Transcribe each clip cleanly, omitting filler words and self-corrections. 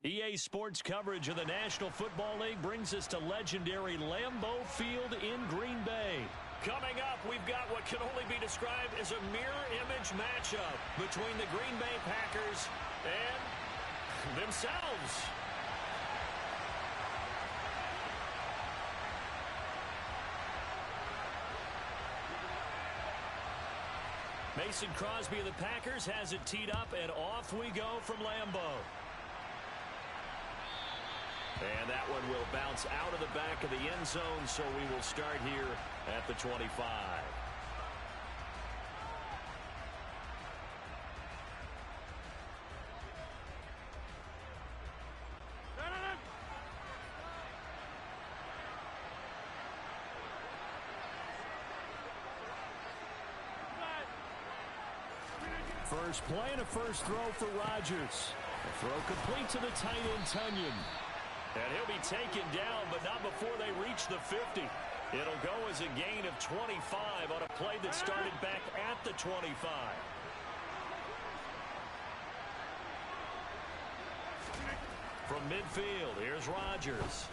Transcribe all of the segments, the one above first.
EA Sports coverage of the National Football League brings us to legendary Lambeau Field in Green Bay. Coming up, we've got what can only be described as a mirror image matchup between the Green Bay Packers and themselves. Mason Crosby of the Packers has it teed up, and off we go from Lambeau. And that one will bounce out of the back of the end zone, so we will start here at the 25. First play and a first throw for Rodgers. The throw complete to the tight end, Tunyon. And he'll be taken down, but not before they reach the 50. It'll go as a gain of 25 on a play that started back at the 25. From midfield, here's Rodgers.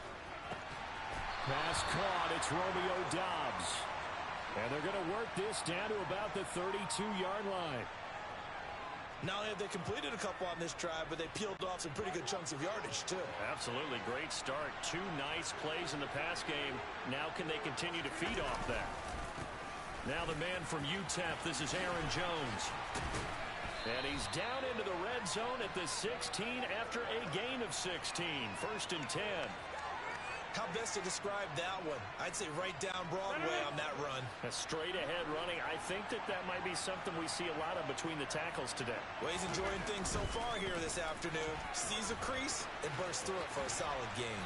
Pass caught, it's Romeo Doubs. And they're going to work this down to about the 32-yard line. Not only have they completed a couple on this drive, but they peeled off some pretty good chunks of yardage, too. Absolutely. Great start. Two nice plays in the pass game. Now can they continue to feed off that? Now the man from UTEP, this is Aaron Jones. And he's down into the red zone at the 16 after a gain of 16. First and 10. How best to describe that one? I'd say right down Broadway on that run. A straight-ahead running. I think that might be something we see a lot of between the tackles today. Well, he's enjoying things so far here this afternoon. Sees a crease and bursts through it for a solid gain.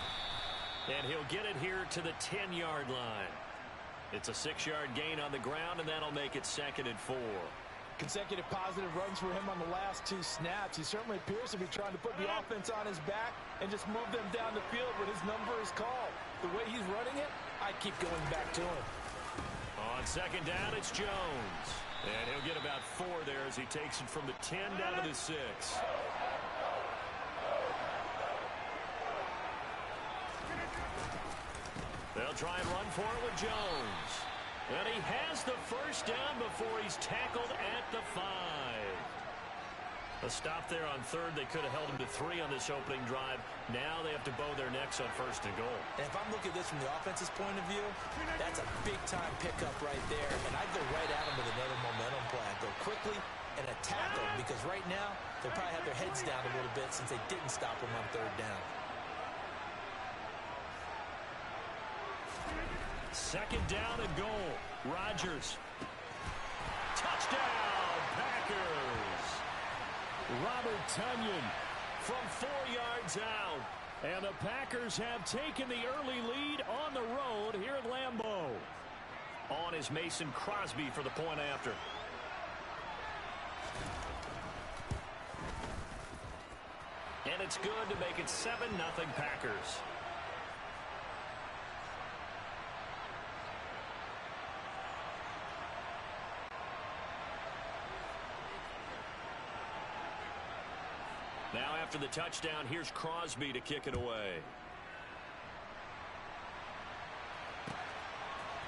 And he'll get it here to the 10-yard line. It's a 6-yard gain on the ground, and that'll make it 2nd and 4. Consecutive positive runs for him on the last two snaps. He certainly appears to be trying to put the offense on his back and just move them down the field when his number is called. The way he's running it, I keep going back to him. On second down, it's Jones. And he'll get about 4 there as he takes it from the 10 down to the 6. They'll try and run for it with Jones. And he has the first down before he's tackled at the 5. A stop there on third. They could have held him to 3 on this opening drive. Now they have to bow their necks on 1st and goal. And if I'm looking at this from the offense's point of view, that's a big-time pickup right there. And I'd go right at him with another momentum play. I'd go quickly and attack him because right now they'll probably have their heads down a little bit since they didn't stop him on 3rd down. 2nd down and goal. Rodgers. Touchdown, Packers. Robert Tunyon from 4 yards out. And the Packers have taken the early lead on the road here at Lambeau. On is Mason Crosby for the point after. And it's good to make it 7-0 Packers. Now after the touchdown, here's Crosby to kick it away.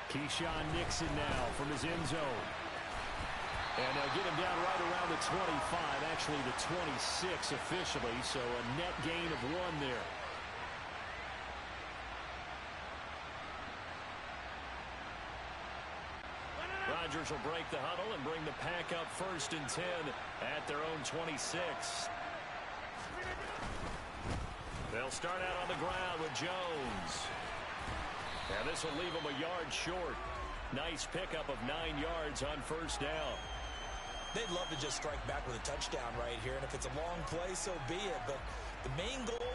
Keyshawn Nixon now from his end zone. And they'll get him down right around the 25, actually the 26 officially, so a net gain of 1 there. Rodgers will break the huddle and bring the pack up 1st and 10 at their own 26. They'll start out on the ground with Jones. And this will leave him a yard short. Nice pickup of 9 yards on 1st down. They'd love to just strike back with a touchdown right here. And if it's a long play, so be it. But the main goal,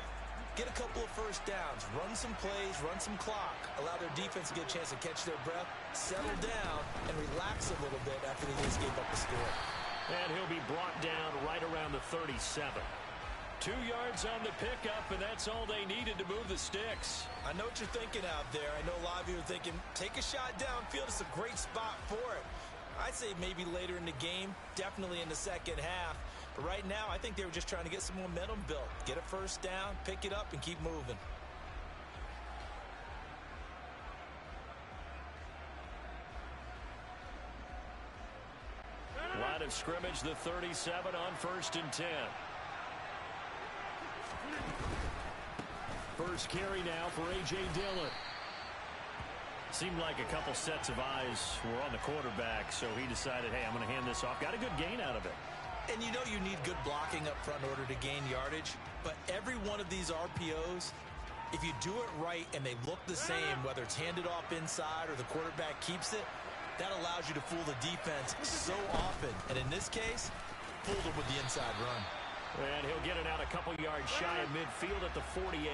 get a couple of 1st downs. Run some plays, run some clock. Allow their defense to get a chance to catch their breath, settle down, and relax a little bit after they just gave up the score. And he'll be brought down right around the 37. 2 yards on the pickup, and that's all they needed to move the sticks. I know what you're thinking out there. I know a lot of you are thinking, take a shot downfield. It's a great spot for it. I'd say maybe later in the game, definitely in the second half. But right now, I think they were just trying to get some momentum built. Get a first down, pick it up, and keep moving. Line of scrimmage, the 37 on 1st and 10. First carry now for A.J. Dillon. Seemed like a couple sets of eyes were on the quarterback, so he decided, hey, I'm going to hand this off. Got a good gain out of it. And you know you need good blocking up front in order to gain yardage, but every one of these RPOs, if you do it right and they look the same, whether it's handed off inside or the quarterback keeps it, that allows you to fool the defense so often. And in this case, fooled them with the inside run. And he'll get it out a couple yards shy of midfield at the 48.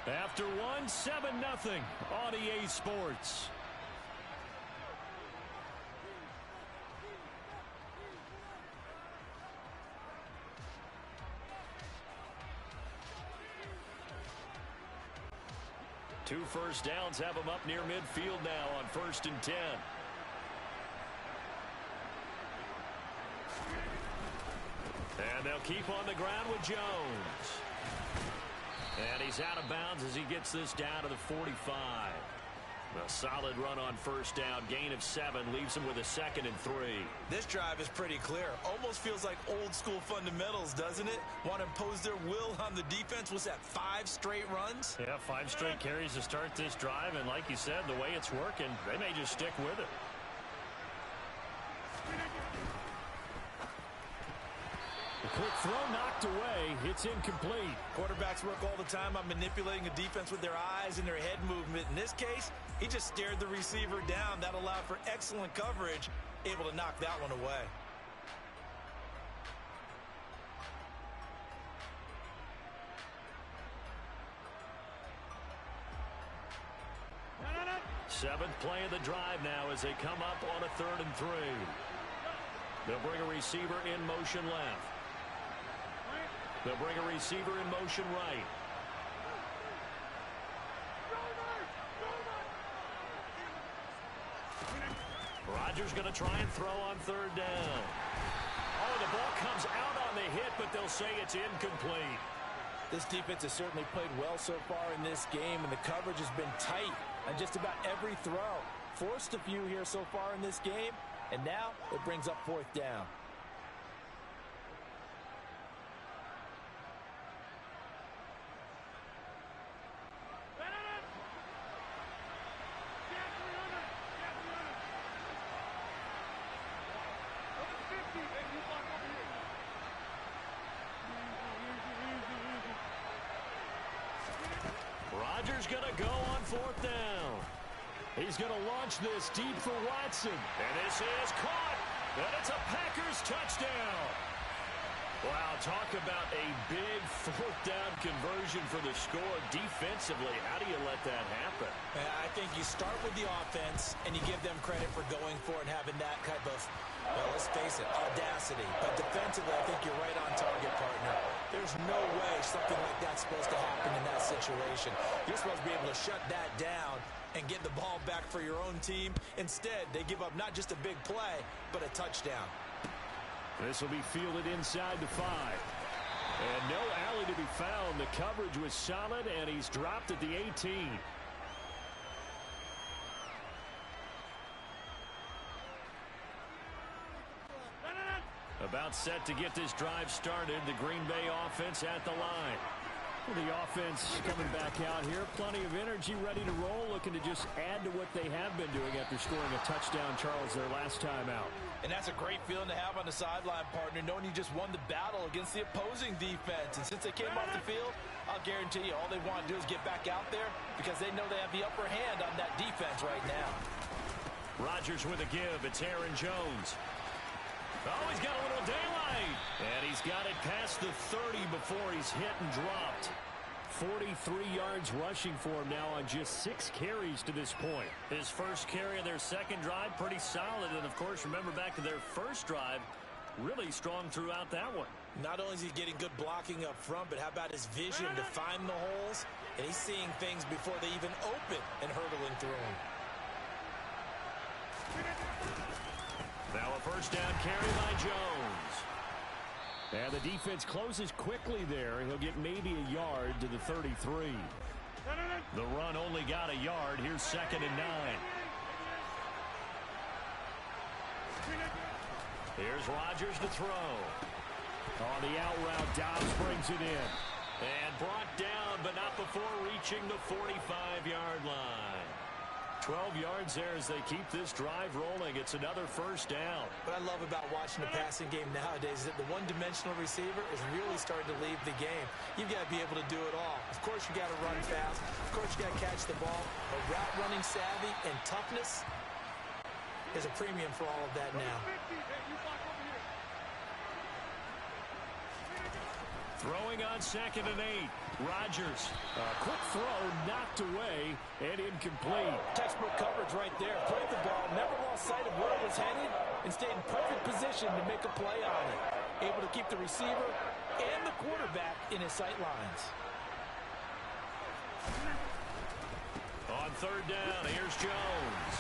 After one, 7-0 on EA Sports. Two first downs have them up near midfield now on 1st and 10. And they'll keep on the ground with Jones. And he's out of bounds as he gets this down to the 45. A solid run on first down. Gain of 7 leaves him with a 2nd and 3. This drive is pretty clear. Almost feels like old school fundamentals, doesn't it? Want to impose their will on the defense. Was that 5 straight runs? Yeah, 5 straight carries to start this drive. And like you said, the way it's working, they may just stick with it. A quick throw knocked away. It's incomplete. Quarterbacks work all the time on manipulating a defense with their eyes and their head movement. In this case, he just stared the receiver down. That allowed for excellent coverage, able to knock that one away. Seventh play of the drive now as they come up on a 3rd and 3. They'll bring a receiver in motion left. They'll bring a receiver in motion right. Rodgers going to try and throw on 3rd down. Oh, the ball comes out on the hit, but they'll say it's incomplete. This defense has certainly played well so far in this game, and the coverage has been tight on just about every throw. Forced a few here so far in this game, and now it brings up 4th down. Rodgers going to go on 4th down. He's going to launch this deep for Watson. And this is caught. And it's a Packers touchdown. Wow, talk about a big 4th down conversion for the score defensively. How do you let that happen? I think you start with the offense, and you give them credit for going for it and having that type of, well, let's face it, audacity. But defensively, I think you're right on target, partner. There's no way something like that's supposed to happen in that situation. You're supposed to be able to shut that down and get the ball back for your own team. Instead, they give up not just a big play, but a touchdown. This will be fielded inside the 5. And no alley to be found. The coverage was solid, and he's dropped at the 18. About set to get this drive started. The Green Bay offense at the line. The offense coming back out here. Plenty of energy, ready to roll, looking to just add to what they have been doing after scoring a touchdown, Charles, their last time out. And that's a great feeling to have on the sideline, partner, knowing you just won the battle against the opposing defense. And since they came off the field, I'll guarantee you all they want to do is get back out there because they know they have the upper hand on that defense right now. Rodgers with a give. It's Aaron Jones. Oh, he's got a little daylight. And he's got it past the 30 before he's hit and dropped. 43 yards rushing for him now on just 6 carries to this point. His first carry of their second drive, pretty solid. And, of course, remember back to their first drive, really strong throughout that one. Not only is he getting good blocking up front, but how about his vision to find the holes? And he's seeing things before they even open and hurtling through them. Now a first down carry by Jones. And the defense closes quickly there. He'll get maybe a yard to the 33. The run only got a yard. Here's 2nd and 9. Here's Rodgers to throw. On the out route, Dobbs brings it in. And brought down, but not before reaching the 45-yard line. 12 yards there as they keep this drive rolling. It's another first down. What I love about watching the passing game nowadays is that the one-dimensional receiver is really starting to leave the game. You've got to be able to do it all. Of course, you got to run fast. Of course, you got to catch the ball. But route running savvy and toughness is a premium for all of that now. Throwing on 2nd and 8. Rodgers. A quick throw knocked away and incomplete. Textbook coverage right there. Played the ball, never lost sight of where it was headed, and stayed in perfect position to make a play on it. Able to keep the receiver and the quarterback in his sight lines. On 3rd down, here's Jones.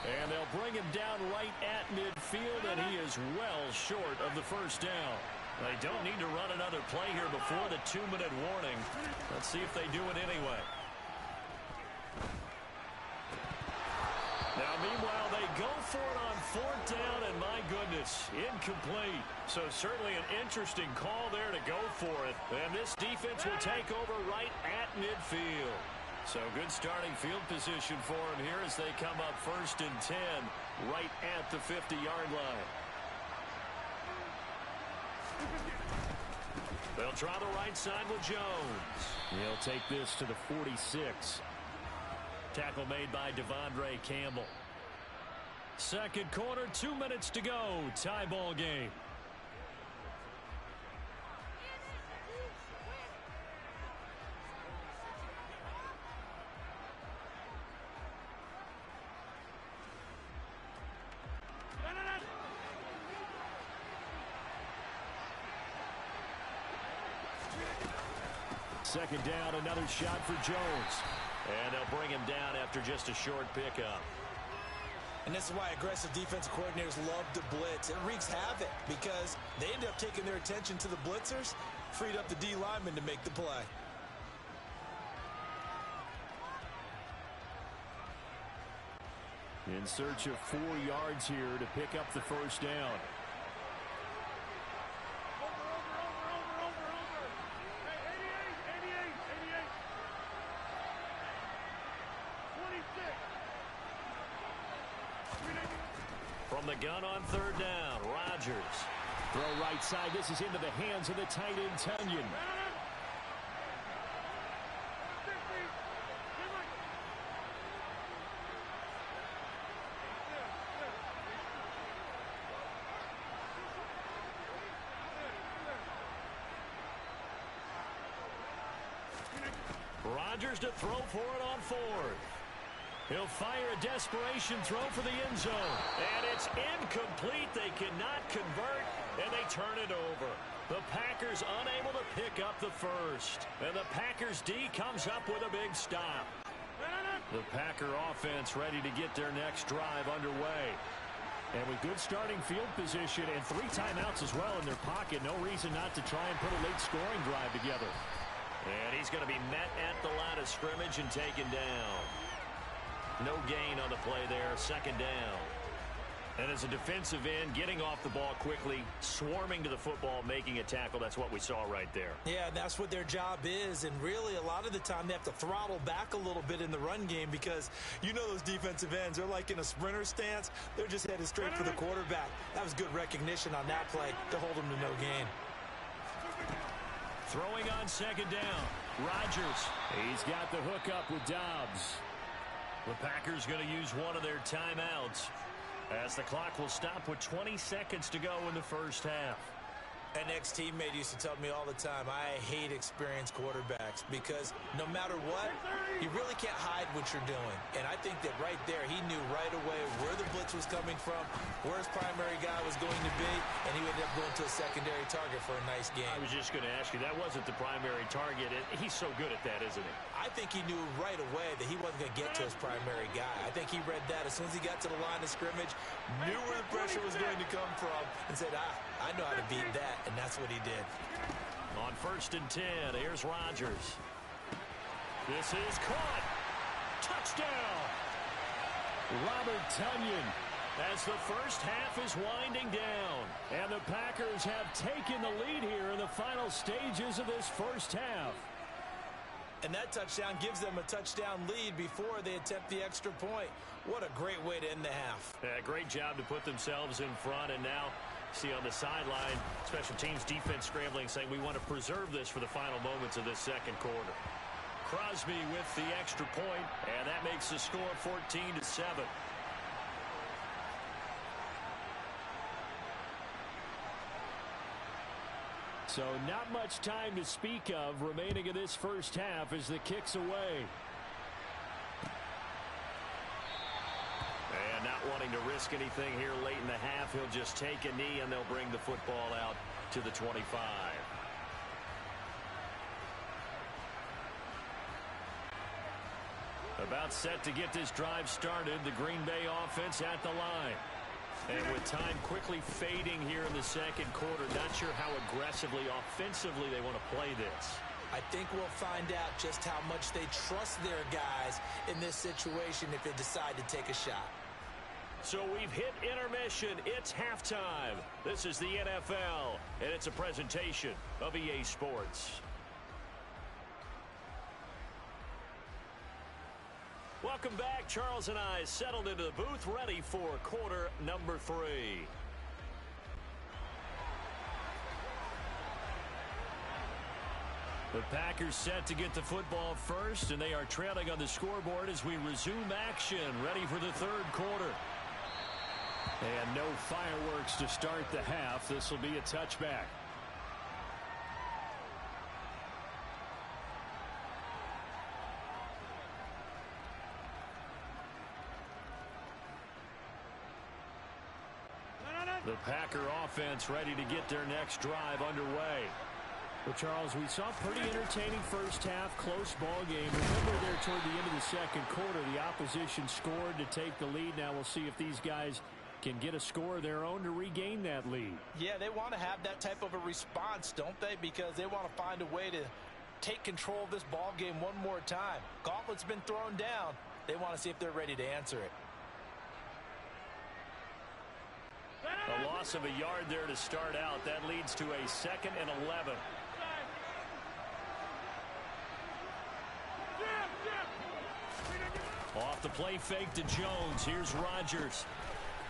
And they'll bring him down right at midfield, and he is well short of the first down. They don't need to run another play here before the 2-minute warning. Let's see if they do it anyway. Now, meanwhile, they go for it on 4th down, and my goodness, incomplete. So certainly an interesting call there to go for it. And this defense will take over right at midfield. So good starting field position for them here as they come up 1st and 10 right at the 50-yard line. They'll try the right side with Jones. He'll take this to the 46. Tackle made by Devondre Campbell. 2nd quarter, 2 minutes to go. Tie ball game. Second down, another shot for Jones. And they'll bring him down after just a short pickup. And this is why aggressive defensive coordinators love to blitz. It wreaks havoc because they end up taking their attention to the blitzers, freed up the D lineman to make the play. In search of 4 yards here to pick up the first down. From the gun on 3rd down, Rodgers. Throw right side. This is into the hands of the tight end, Tunyon. Rodgers to throw for it on 4th. He'll fire a desperation throw for the end zone. And it's incomplete. They cannot convert, and they turn it over. The Packers unable to pick up the first. And the Packers D comes up with a big stop. The Packer offense ready to get their next drive underway. And with good starting field position and 3 timeouts as well in their pocket, no reason not to try and put a late scoring drive together. And he's going to be met at the line of scrimmage and taken down. No gain on the play there, 2nd down. And as a defensive end, getting off the ball quickly, swarming to the football, making a tackle, that's what we saw right there. Yeah, that's what their job is, and really a lot of the time they have to throttle back a little bit in the run game because you know those defensive ends, they're like in a sprinter stance, they're just headed straight for the quarterback. That was good recognition on that play to hold them to no gain. Throwing on 2nd down, Rodgers. He's got the hook up with Dobbs. The Packers going to use one of their timeouts as the clock will stop with 20 seconds to go in the first half. An ex-teammate used to tell me all the time, I hate experienced quarterbacks because no matter what, you really can't hide what you're doing. And I think that right there, he knew right away where the blitz was coming from, where his primary guy was going to be, and he ended up going to a secondary target for a nice game. I was just going to ask you, that wasn't the primary target. He's so good at that, isn't he? I think he knew right away that he wasn't going to get to his primary guy. I think he read that as soon as he got to the line of scrimmage, knew where the pressure was going to come from, and said, I know how to beat that, and that's what he did. On 1st and 10, here's Rodgers. This is caught. Touchdown. Robert Tonyan, as the first half is winding down. And the Packers have taken the lead here in the final stages of this first half. And that touchdown gives them a touchdown lead before they attempt the extra point. What a great way to end the half. Yeah, great job to put themselves in front, and now see on the sideline, special teams defense scrambling, saying we want to preserve this for the final moments of this second quarter. Crosby with the extra point, and that makes the score 14-7. So not much time to speak of remaining in this first half as the kick's away. And not wanting to risk anything here late in the half, he'll just take a knee and they'll bring the football out to the 25. About set to get this drive started, the Green Bay offense at the line. And with time quickly fading here in the second quarter, not sure how aggressively, offensively they want to play this. I think we'll find out just how much they trust their guys in this situation if they decide to take a shot. So we've hit intermission. It's halftime. This is the NFL, and it's a presentation of EA Sports. Welcome back. Charles and I settled into the booth, ready for quarter number 3. The Packers set to get the football first, and they are trailing on the scoreboard as we resume action, ready for the third quarter. And no fireworks to start the half. This will be a touchback. The Packer offense ready to get their next drive underway. Well, Charles, we saw a pretty entertaining first half, close ball game. Remember there toward the end of the second quarter, the opposition scored to take the lead. Now we'll see if these guys can get a score of their own to regain that lead. Yeah, they want to have that type of a response, don't they? Because they want to find a way to take control of this ball game one more time. Gauntlet's been thrown down. They want to see if they're ready to answer it. A loss of a yard there to start out. That leads to a 2nd and 11. Off the play fake to Jones. Here's Rodgers.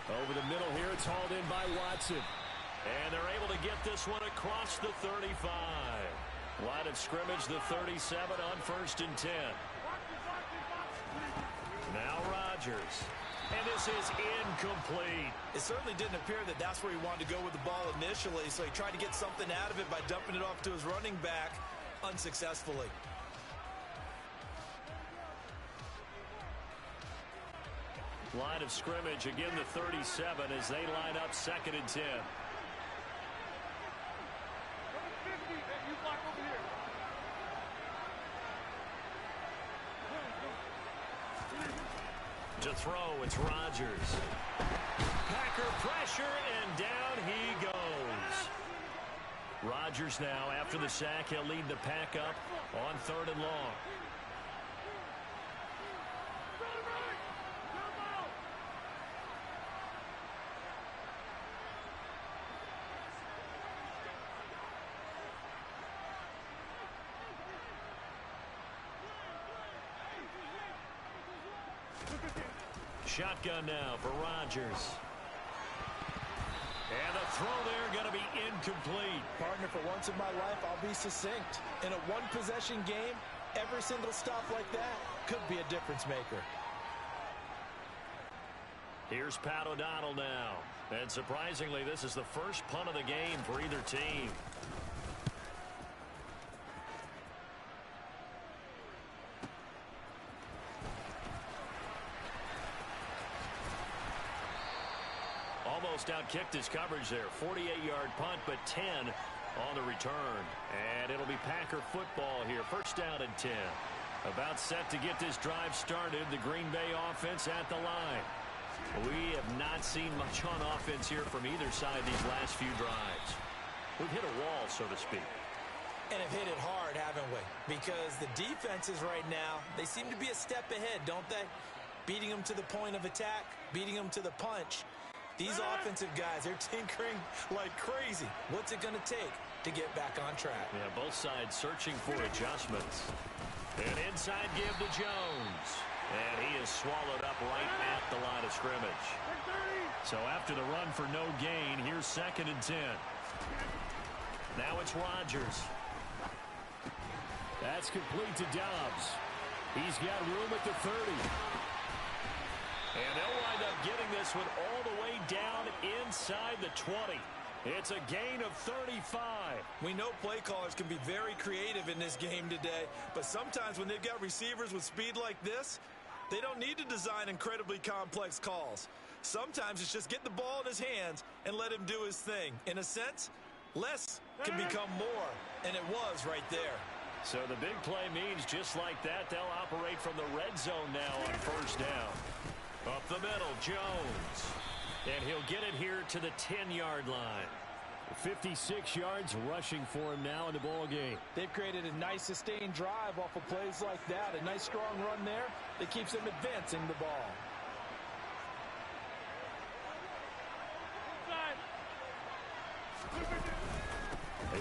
Over the middle here, it's hauled in by Watson. And they're able to get this one across the 35. Line of scrimmage, the 37 on 1st and 10. Now Rodgers. And this is incomplete. It certainly didn't appear that that's where he wanted to go with the ball initially, so he tried to get something out of it by dumping it off to his running back unsuccessfully. Line of scrimmage, again the 37 as they line up 2nd and 10. To throw, it's Rodgers. Packer pressure, and down he goes. Rodgers now, after the sack, he'll lead the pack up on 3rd and long. Shotgun now for Rodgers. And the throw there going to be incomplete. Partner, for once in my life, I'll be succinct. In a one-possession game, every single stop like that could be a difference maker. Here's Pat O'Donnell now. And surprisingly, this is the first punt of the game for either team. Almost outkicked his coverage there. 48-yard punt, but 10 on the return. And it'll be Packer football here. First down and 10. About set to get this drive started. The Green Bay offense at the line. We have not seen much on offense here from either side these last few drives. We've hit a wall, so to speak. And have hit it hard, haven't we? Because the defenses right now, they seem to be a step ahead, don't they? Beating them to the point of attack, beating them to the punch. These offensive guys, they're tinkering like crazy. What's it going to take to get back on track? Yeah, both sides searching for adjustments. And inside give to Jones. And he is swallowed up right at the line of scrimmage. So after the run for no gain, here's 2nd and 10. Now it's Rodgers. That's complete to Dobbs. He's got room at the 30. And they'll wind up getting this one all the way down inside the 20. It's a gain of 35. We know play callers can be very creative in this game today, but sometimes when they've got receivers with speed like this, they don't need to design incredibly complex calls. Sometimes it's just get the ball in his hands and let him do his thing. In a sense, less can become more, and it was right there. So the big play means just like that, they'll operate from the red zone now on first down. Up the middle, Jones. And he'll get it here to the 10-yard line. 56 yards rushing for him now in the ball game. They've created a nice sustained drive off of plays like that. A nice strong run there that keeps them advancing the ball.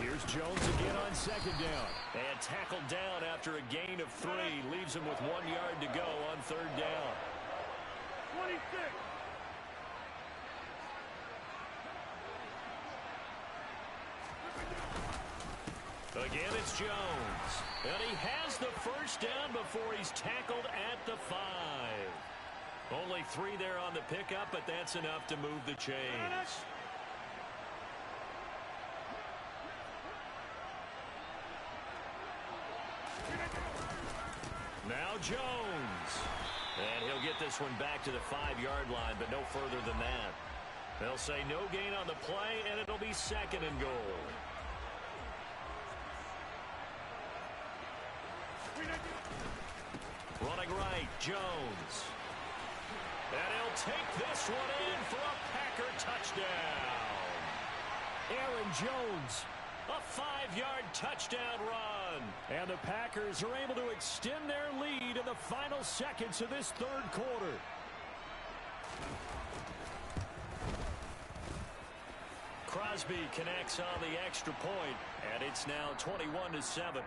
Here's Jones again on 2nd down. And tackled down after a gain of 3. Leaves him with 1 yard to go on 3rd down. 26. Again, it's Jones. And he has the first down before he's tackled at the 5. Only 3 there on the pickup, but that's enough to move the chains. Now Jones. And he'll get this one back to the 5-yard line, but no further than that. They'll say no gain on the play, and it'll be 2nd and goal. Running right, Jones. And he'll take this one in for a Packer touchdown. Aaron Jones, a 5-yard touchdown run. And the Packers are able to extend their lead in the final seconds of this 3rd quarter. Crosby connects on the extra point, and it's now 21-7.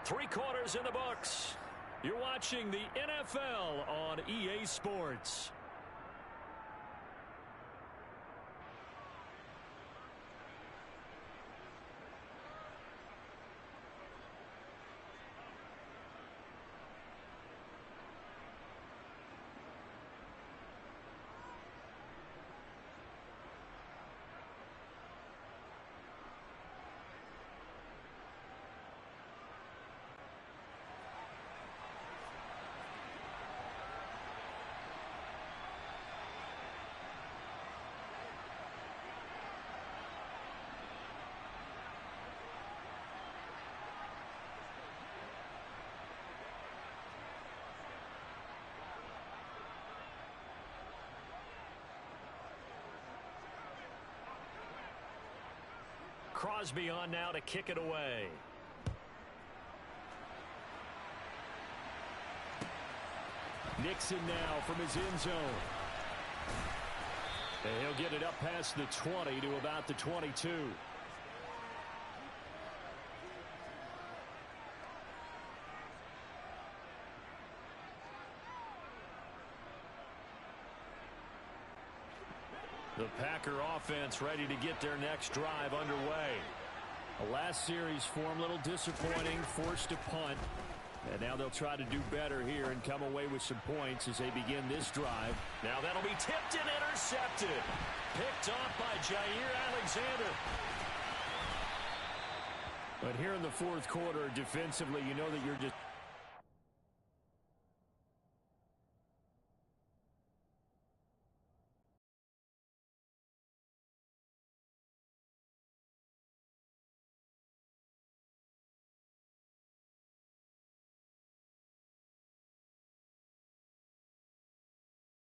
3 quarters in the books. You're watching the NFL on EA Sports. Crosby on now to kick it away. Nixon now from his end zone. And he'll get it up past the 20 to about the 22. The Packer offense ready to get their next drive underway. The last series for him, a little disappointing, forced to punt. And now they'll try to do better here and come away with some points as they begin this drive. Now that'll be tipped and intercepted. Picked off by Jair Alexander. But here in the fourth quarter, defensively, you know that you're just